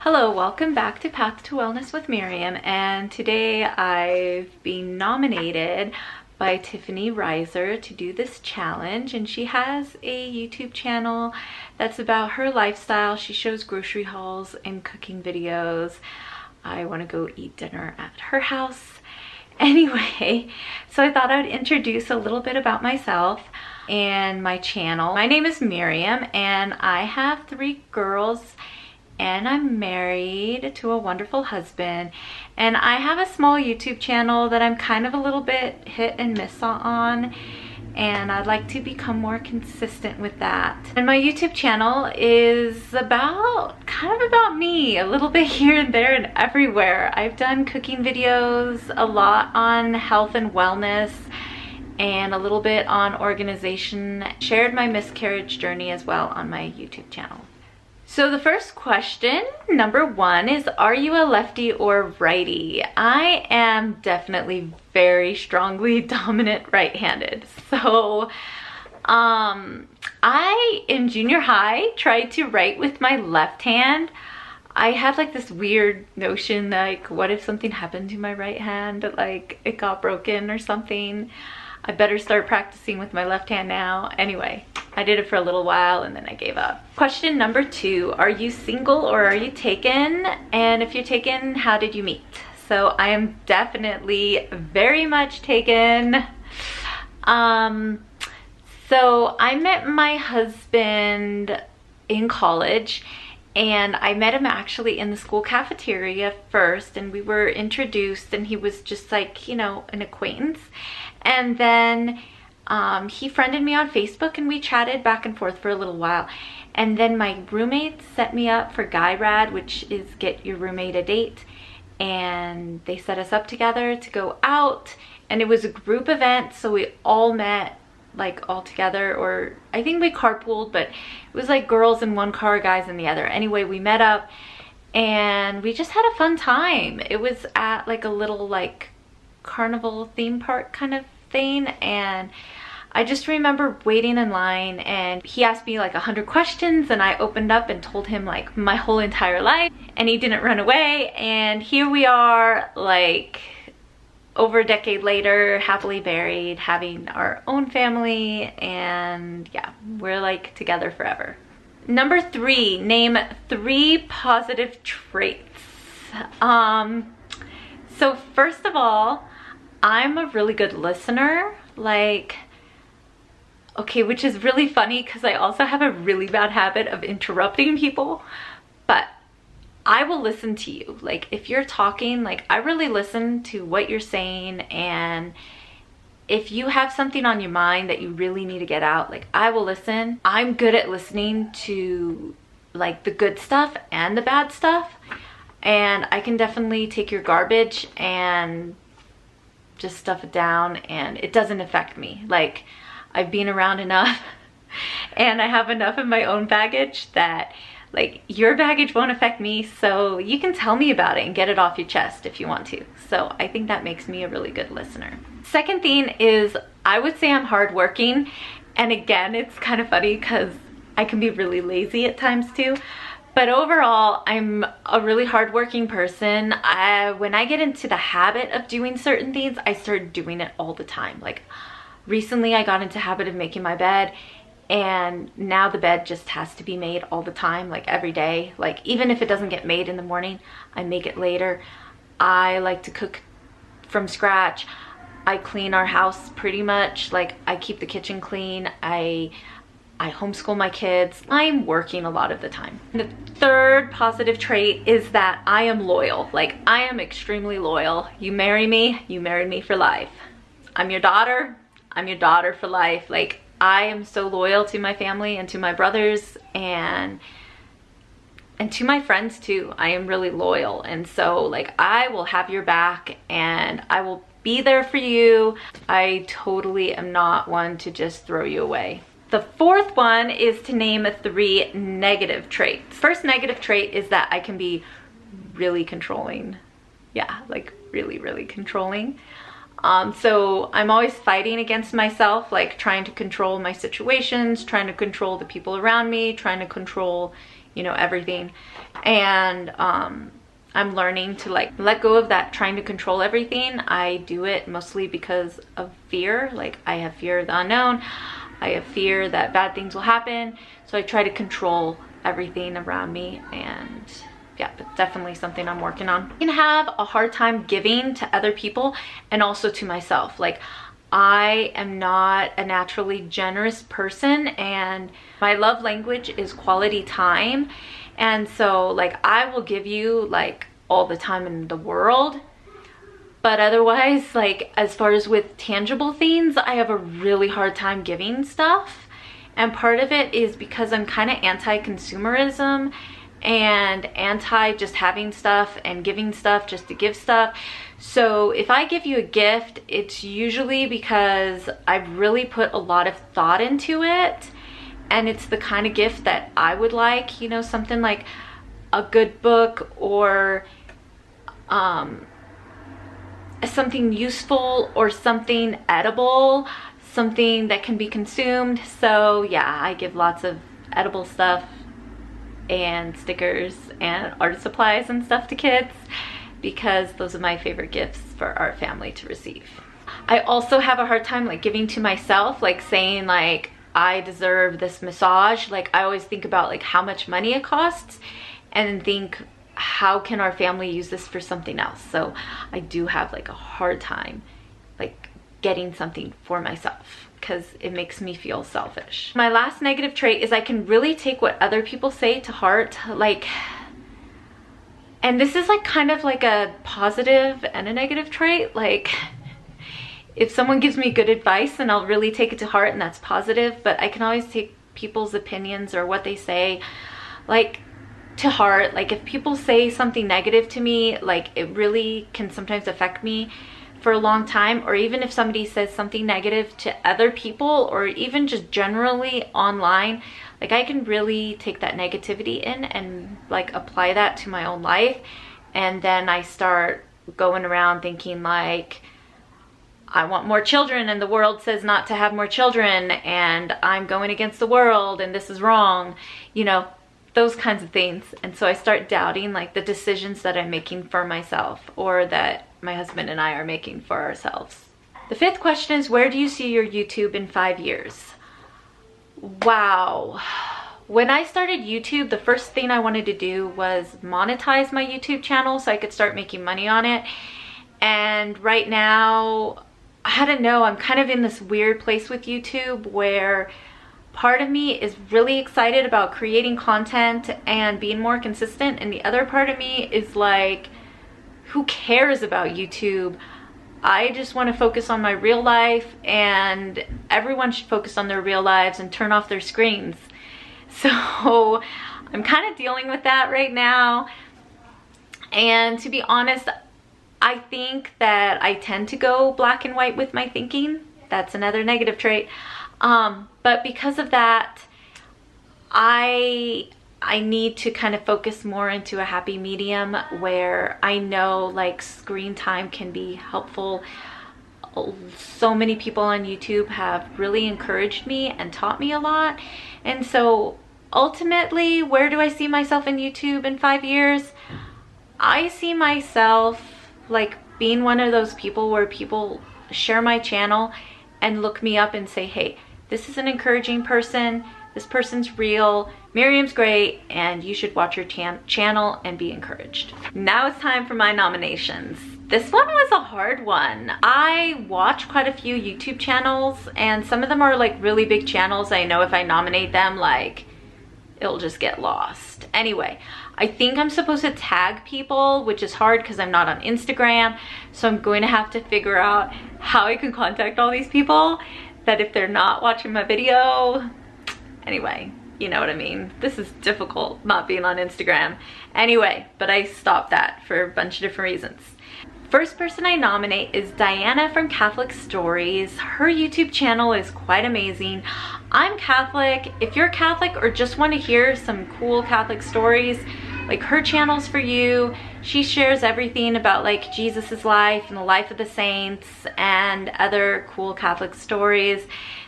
Hello, welcome back to Path to Wellness with Miriam, and today I've been nominated by Tiffany Reiser to do this challenge, and she has a YouTube channel that's about her lifestyle. She shows grocery hauls and cooking videos. I want to go eat dinner at her house. Anyway, so I thought I'd introduce a little bit about myself and my channel. My name is Miriam, and I have 3 girls, and I'm married to a wonderful husband, and I have a small YouTube channel that I'm kind of a little bit hit and miss on, and I'd like to become more consistent with that. And my YouTube channel is kind of about me, a little bit here and there and everywhere. I've done cooking videos, a lot on health and wellness, and a little bit on organization. Shared my miscarriage journey as well on my YouTube channel. So the first question, number 1, is are you a lefty or righty? I am definitely very strongly dominant right-handed. So I, in junior high, tried to write with my left hand. I had like this weird notion, like, what if something happened to my right hand, like it got broken or something? I better start practicing with my left hand now. Anyway, I did it for a little while and then I gave up. Question number 2, are you single or are you taken? And if you're taken, how did you meet? So I am definitely very much taken. So I met my husband in college, and I met him actually in the school cafeteria first, and we were introduced, and he was just like, you know, an acquaintance. And then he friended me on Facebook, and we chatted back and forth for a little while. And then my roommate set me up for Guy Rad, which is get your roommate a date. And they set us up together to go out, and it was a group event, so we all met like all together, or I think we carpooled, but it was like girls in one car, guys in the other. Anyway, we met up and we just had a fun time. It was at like a little like carnival theme park kind of thing, and I just remember waiting in line, and he asked me like 100 questions, and I opened up and told him like my whole entire life, and he didn't run away. And here we are, like over a decade later, happily married, having our own family, and yeah, we're like together forever. Number 3, name 3 positive traits. So first of all, I'm a really good listener, like, okay, which is really funny because I also have a really bad habit of interrupting people, but I will listen to you. Like, if you're talking, like, I really listen to what you're saying, and if you have something on your mind that you really need to get out, like, I will listen. I'm good at listening to like the good stuff and the bad stuff, and I can definitely take your garbage and just stuff it down, and it doesn't affect me. Like, I've been around enough and I have enough of my own baggage that like your baggage won't affect me, so you can tell me about it and get it off your chest if you want to. So I think that makes me a really good listener. Second thing is, I would say I'm hardworking, and again, it's kind of funny because I can be really lazy at times too. But overall, I'm a really hardworking person. When I get into the habit of doing certain things, I start doing it all the time. Like recently, I got into the habit of making my bed, and now the bed just has to be made all the time, like every day. Like even if it doesn't get made in the morning, I make it later. I like to cook from scratch. I clean our house pretty much. Like, I keep the kitchen clean. I homeschool my kids. I'm working a lot of the time. The third positive trait is that I am loyal. Like, I am extremely loyal. You marry me, you married me for life. I'm your daughter for life. Like, I am so loyal to my family and to my brothers and to my friends too. I am really loyal, and so like I will have your back and I will be there for you. I totally am not one to just throw you away. The fourth one is to name 3 negative traits. First negative trait is that I can be really controlling. Yeah, like really controlling. So I'm always fighting against myself, like trying to control my situations, trying to control the people around me, trying to control, you know, everything. And I'm learning to like let go of that trying to control everything. I do it mostly because of fear. Like I have fear of the unknown. I have fear that bad things will happen. So I try to control everything around me, and yeah, but definitely something I'm working on. I can have a hard time giving to other people and also to myself. Like I am not a naturally generous person, and my love language is quality time. And so like I will give you like all the time in the world, but otherwise, like as far as with tangible things, I have a really hard time giving stuff. And part of it is because I'm kind of anti-consumerism and anti just having stuff and giving stuff just to give stuff. So if I give you a gift, it's usually because I've really put a lot of thought into it, and it's the kind of gift that I would like, you know, something like a good book or something useful or something edible, something that can be consumed. So yeah, I give lots of edible stuff and stickers and art supplies and stuff to kids because those are my favorite gifts for our family to receive. I also have a hard time like giving to myself, like saying like I deserve this massage. Like I always think about like how much money it costs and think how can our family use this for something else. So I do have like a hard time like getting something for myself because it makes me feel selfish. My last negative trait is I can really take what other people say to heart. Like, and this is like kind of like a positive and a negative trait. Like if someone gives me good advice, then I'll really take it to heart, and that's positive. But I can always take people's opinions or what they say like to heart. Like if people say something negative to me, like it really can sometimes affect me for a long time. Or even if somebody says something negative to other people or even just generally online, like I can really take that negativity in and like apply that to my own life. And then I start going around thinking like I want more children and the world says not to have more children, and I'm going against the world and this is wrong, you know, those kinds of things. And so I start doubting like the decisions that I'm making for myself or that my husband and I are making for ourselves. The fifth question is, where do you see your YouTube in 5 years? Wow. When I started YouTube, the first thing I wanted to do was monetize my YouTube channel so I could start making money on it. And right now, I don't know, I'm kind of in this weird place with YouTube where part of me is really excited about creating content and being more consistent, and the other part of me is like, who cares about YouTube? I just want to focus on my real life, and everyone should focus on their real lives and turn off their screens. So I'm kind of dealing with that right now. And to be honest, I think that I tend to go black and white with my thinking. That's another negative trait. But because of that, I need to kind of focus more into a happy medium where I know like screen time can be helpful. So many people on YouTube have really encouraged me and taught me a lot. And so ultimately, where do I see myself in YouTube in 5 years? I see myself like being one of those people where people share my channel and look me up and say, hey, this is an encouraging person. This person's real. Miriam's great, and you should watch your channel and be encouraged. Now it's time for my nominations. This one was a hard one. I watch quite a few YouTube channels, and some of them are like really big channels. I know if I nominate them, like it'll just get lost. Anyway, I think I'm supposed to tag people, which is hard because I'm not on Instagram. So I'm going to have to figure out how I can contact all these people that if they're not watching my video. Anyway, you know what I mean. This is difficult not being on Instagram. Anyway, but I stopped that for a bunch of different reasons. First person I nominate is Diana from Catholic Stories. Her YouTube channel is quite amazing. I'm Catholic. If you're Catholic or just want to hear some cool Catholic stories, like her channel's for you. She shares everything about like Jesus's life and the life of the saints and other cool Catholic stories.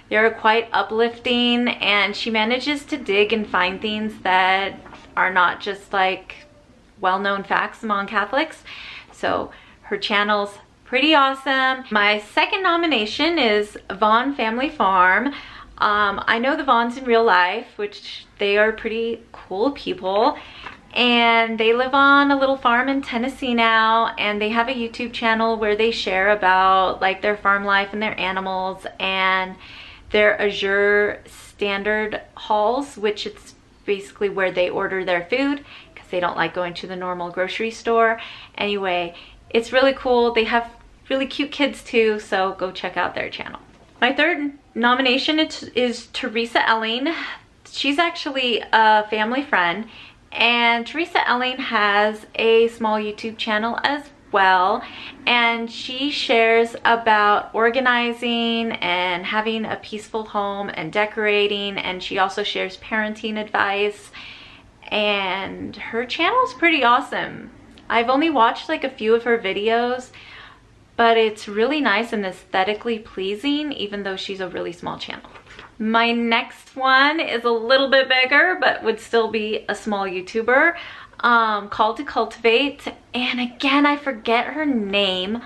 They're quite uplifting, and she manages to dig and find things that are not just like well-known facts among Catholics. So her channel's pretty awesome. My second nomination is Vaughn Family Farm. I know the Vaughns in real life, which they are pretty cool people. And they live on a little farm in Tennessee now, and they have a YouTube channel where they share about like their farm life and their animals and their Azure standard hauls, which it's basically where they order their food because they don't like going to the normal grocery store. Anyway, it's really cool. They have really cute kids too, so go check out their channel. My third nomination is Teresa Elling. She's actually a family friend, and Teresa Elling has a small YouTube channel as well, and she shares about organizing and having a peaceful home and decorating, and she also shares parenting advice, and her channel is pretty awesome. I've only watched like a few of her videos, but it's really nice and aesthetically pleasing, even though she's a really small channel. My next one is a little bit bigger, but would still be a small YouTuber, called To Cultivate. And again, I forget her name,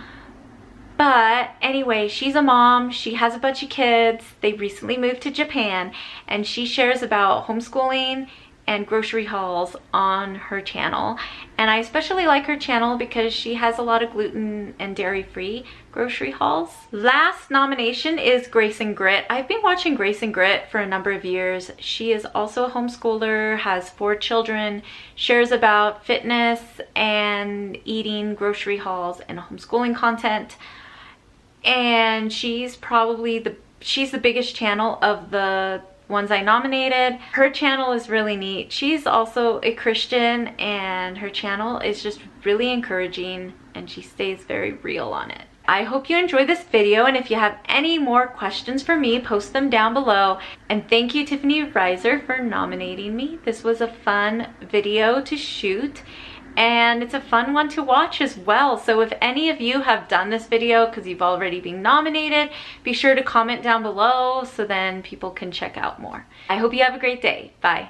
but anyway, she's a mom. She has a bunch of kids. They recently moved to Japan, and she shares about homeschooling and grocery hauls on her channel. And I especially like her channel because she has a lot of gluten and dairy-free grocery hauls. Last nomination is Grace and Grit. I've been watching Grace and Grit for a number of years. She is also a homeschooler, has 4 children, shares about fitness and eating, grocery hauls, and homeschooling content. And she's probably the biggest channel of the ones I nominated. Her channel is really neat. She's also a Christian, and her channel is just really encouraging, and she stays very real on it. I hope you enjoyed this video, and if you have any more questions for me, post them down below. And thank you, Tiffany Reiser, for nominating me. This was a fun video to shoot, and it's a fun one to watch as well. So if any of you have done this video because you've already been nominated, be sure to comment down below so then people can check out more. I hope you have a great day. Bye.